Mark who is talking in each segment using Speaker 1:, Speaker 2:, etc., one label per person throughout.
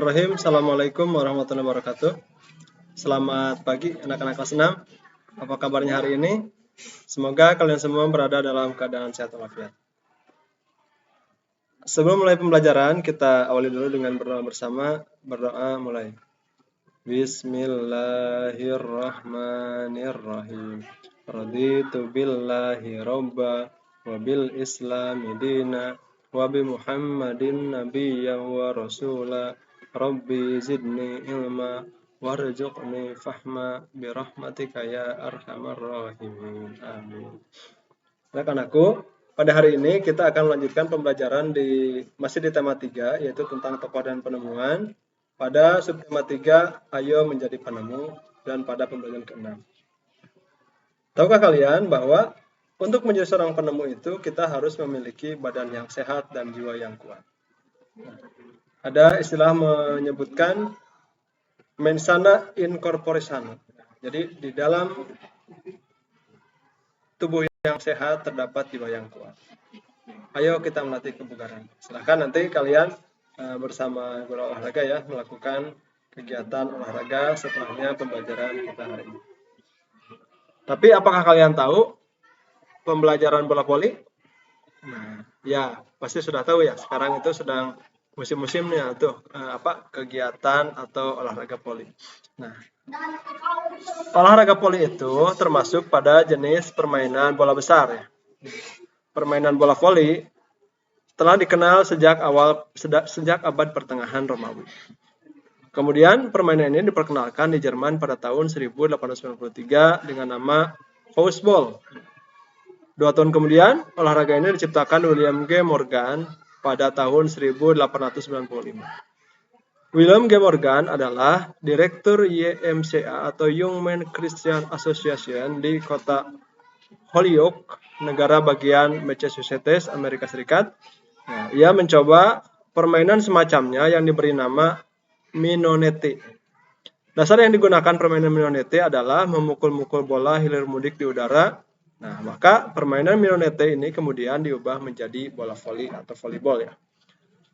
Speaker 1: Bismillahirrahmanirrahim. Assalamualaikum warahmatullahi wabarakatuh. Selamat pagi anak-anak kelas 6. Apa kabarnya hari ini? Semoga kalian semua berada dalam keadaan sehat walafiat. Sebelum mulai pembelajaran, kita awali dulu dengan berdoa bersama. Berdoa mulai. Bismillahirrahmanirrahim. Raditu billahi robba wa bil islami dina wa bi Muhammadin nabiyyan wa rasula. Rabbi zidni ilma warzuqni fahma bi rahmatika ya arhamar rahimin. Amin. Anak-anakku, pada hari ini kita akan melanjutkan pembelajaran masih di tema 3, yaitu tentang tokoh dan penemuan. Pada subtema 3, ayo menjadi penemu, dan pada pembelajaran ke-6. Tahukah kalian bahwa untuk menjadi seorang penemu itu kita harus memiliki badan yang sehat dan jiwa yang kuat. Ada istilah menyebutkan mens sana in corpore sano. Jadi di dalam tubuh yang sehat terdapat jiwa yang kuat. Ayo kita melatih kebugaran. Silahkan nanti kalian bersama guru olahraga ya melakukan kegiatan olahraga setelahnya pembelajaran kita hari ini. Tapi apakah kalian tahu pembelajaran bola voli? Nah, ya pasti sudah tahu ya. Sekarang itu sedang musim-musimnya tuh kegiatan atau olahraga voli. Nah, olahraga voli itu termasuk pada jenis permainan bola besar ya. Permainan bola voli telah dikenal sejak abad pertengahan Romawi. Kemudian permainan ini diperkenalkan di Jerman pada tahun 1893 dengan nama Faustball. 2 tahun kemudian, olahraga ini diciptakan William G. Morgan pada tahun 1895. William G. Morgan adalah Direktur YMCA atau Young Men Christian Association di kota Holyoke, negara bagian Massachusetts, Amerika Serikat. Nah, ia mencoba permainan semacamnya yang diberi nama Minonete. Dasar yang digunakan permainan Minonete adalah memukul-mukul bola hilir mudik di udara. Nah, maka permainan Minonete ini kemudian diubah menjadi bola voli atau volleyball ya.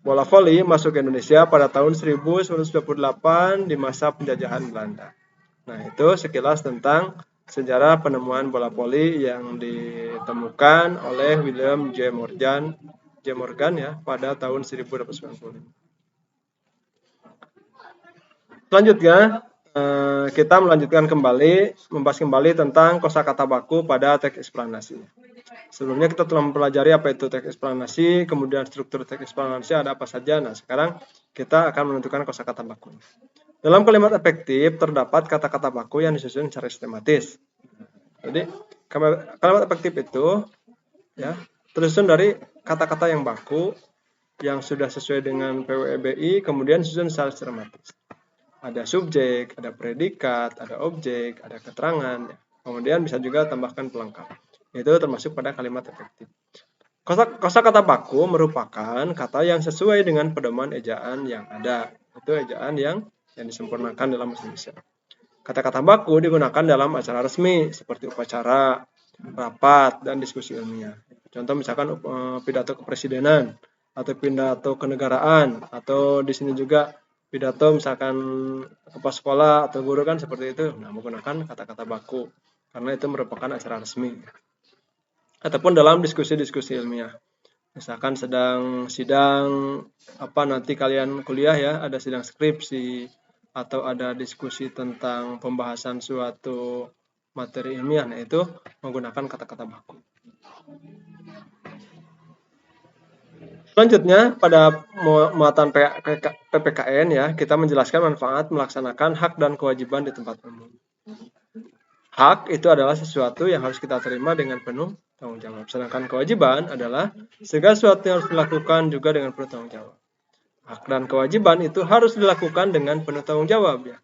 Speaker 1: Bola voli masuk ke Indonesia pada tahun 1928 di masa penjajahan Belanda. Nah, itu sekilas tentang sejarah penemuan bola voli yang ditemukan oleh William J. Morgan ya pada tahun 1895. Selanjutnya, kita membahas kembali tentang kosakata baku pada teks eksplanasi. Sebelumnya kita telah mempelajari apa itu teks eksplanasi, kemudian struktur teks eksplanasi ada apa saja. Nah, sekarang kita akan menentukan kosakata baku. Dalam kalimat efektif terdapat kata-kata baku yang disusun secara sistematis. Jadi, kalimat efektif itu ya tersusun dari kata-kata yang baku yang sudah sesuai dengan PWBI, kemudian disusun secara sistematis. Ada subjek, ada predikat, ada objek, ada keterangan. Kemudian bisa juga tambahkan pelengkap. Itu termasuk pada kalimat efektif. Kosakata baku merupakan kata yang sesuai dengan pedoman ejaan yang ada. Itu ejaan yang disempurnakan dalam bahasa Indonesia. Kata-kata baku digunakan dalam acara resmi seperti upacara, rapat, dan diskusi ilmiah. Contoh misalkan pidato kepresidenan atau pidato kenegaraan, atau di sini juga pidato misalkan kepala sekolah atau guru kan seperti itu. Nah, menggunakan kata-kata baku karena itu merupakan acara resmi. Ataupun dalam diskusi-diskusi ilmiah. Misalkan sedang sidang nanti kalian kuliah ya, ada sidang skripsi atau ada diskusi tentang pembahasan suatu materi ilmiah. Nah, itu menggunakan kata-kata baku. Selanjutnya, pada muatan PPKN ya, kita menjelaskan manfaat melaksanakan hak dan kewajiban di tempat umum. Hak itu adalah sesuatu yang harus kita terima dengan penuh tanggung jawab. Sedangkan kewajiban adalah segala sesuatu yang harus dilakukan juga dengan penuh tanggung jawab. Hak dan kewajiban itu harus dilakukan dengan penuh tanggung jawab ya.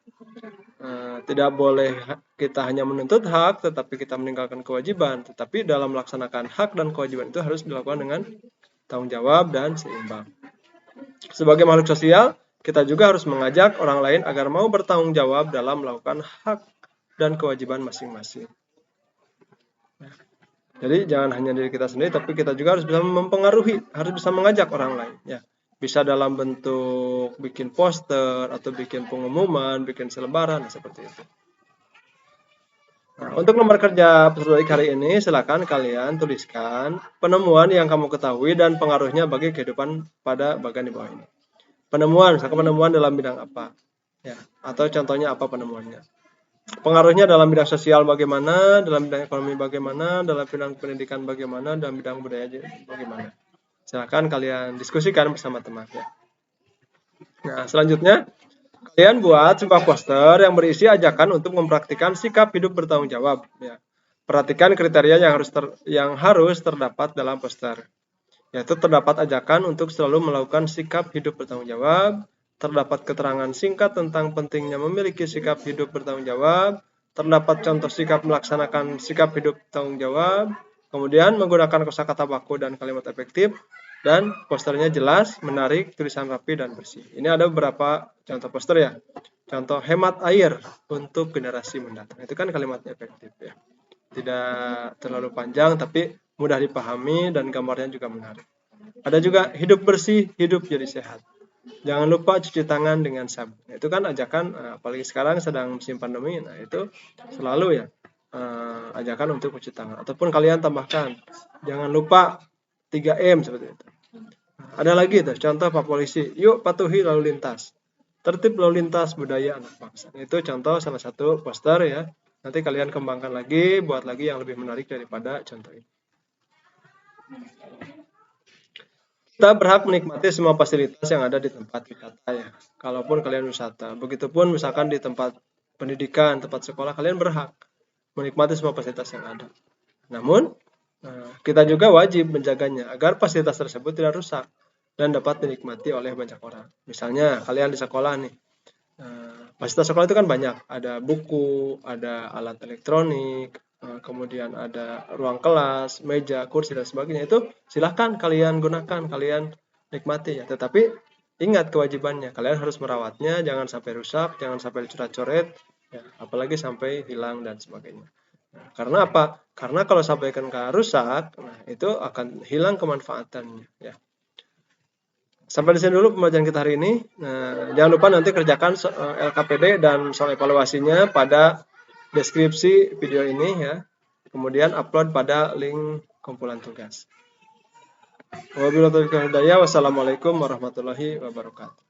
Speaker 1: Tidak boleh kita hanya menuntut hak, tetapi kita meninggalkan kewajiban. Tetapi dalam melaksanakan hak dan kewajiban itu harus dilakukan dengan tanggung jawab dan seimbang. Sebagai makhluk sosial, kita juga harus mengajak orang lain agar mau bertanggung jawab dalam melakukan hak dan kewajiban masing-masing. Jadi jangan hanya diri kita sendiri, tapi kita juga harus bisa mempengaruhi, harus bisa mengajak orang lain. Ya, Bisa dalam bentuk bikin poster atau bikin pengumuman, bikin selebaran, seperti itu. Nah, untuk nomor kerja peserta didik hari ini, silakan kalian tuliskan penemuan yang kamu ketahui dan pengaruhnya bagi kehidupan pada bagian di bawah ini. Penemuan, misalkan penemuan dalam bidang apa, ya, atau contohnya apa penemuannya. Pengaruhnya dalam bidang sosial bagaimana, dalam bidang ekonomi bagaimana, dalam bidang pendidikan bagaimana, dalam bidang budaya bagaimana. Silakan kalian diskusikan bersama teman. Ya. Nah, selanjutnya kalian buat sebuah poster yang berisi ajakan untuk mempraktikkan sikap hidup bertanggung jawab. Ya. Perhatikan kriteria yang harus terdapat dalam poster. Yaitu terdapat ajakan untuk selalu melakukan sikap hidup bertanggung jawab, terdapat keterangan singkat tentang pentingnya memiliki sikap hidup bertanggung jawab, terdapat contoh sikap melaksanakan sikap hidup bertanggung jawab, kemudian menggunakan kosakata baku dan kalimat efektif, dan posternya jelas, menarik, tulisan rapi, dan bersih. Ini ada beberapa contoh poster ya. Contoh hemat air untuk generasi mendatang. Itu kan kalimatnya efektif ya. Tidak terlalu panjang tapi mudah dipahami dan gambarnya juga menarik. Ada juga hidup bersih, hidup jadi sehat. Jangan lupa cuci tangan dengan sabun. Itu kan ajakan, apalagi sekarang sedang musim pandemi, nah itu selalu ya ajakan untuk cuci tangan. Ataupun kalian tambahkan, jangan lupa 3M seperti itu. Ada lagi tuh, contoh Pak Polisi, yuk patuhi lalu lintas. Tertib lalu lintas budaya anak bangsa. Itu contoh salah satu poster ya. Nanti kalian kembangkan lagi, buat lagi yang lebih menarik daripada contoh ini. Kita berhak menikmati semua fasilitas yang ada di tempat wisata ya. Kalaupun kalian wisata. Begitupun misalkan di tempat pendidikan, tempat sekolah, kalian berhak menikmati semua fasilitas yang ada. Namun, kita juga wajib menjaganya agar fasilitas tersebut tidak rusak dan dapat dinikmati oleh banyak orang. Misalnya, kalian di sekolah nih, fasilitas sekolah itu kan banyak. Ada buku, ada alat elektronik, kemudian ada ruang kelas, meja, kursi, dan sebagainya. Itu silahkan kalian gunakan, kalian nikmati ya. Tetapi ingat kewajibannya, kalian harus merawatnya, jangan sampai rusak, jangan sampai dicoret-coret, ya, apalagi sampai hilang dan sebagainya. Nah, karena apa? Karena kalau sampai rusak, nah itu akan hilang kemanfaatannya. Ya. Sampai di sini dulu pembelajaran kita hari ini. Nah, jangan lupa nanti kerjakan LKPD dan soal evaluasinya pada deskripsi video ini ya. Kemudian upload pada link kumpulan tugas. Wassalamualaikum warahmatullahi wabarakatuh.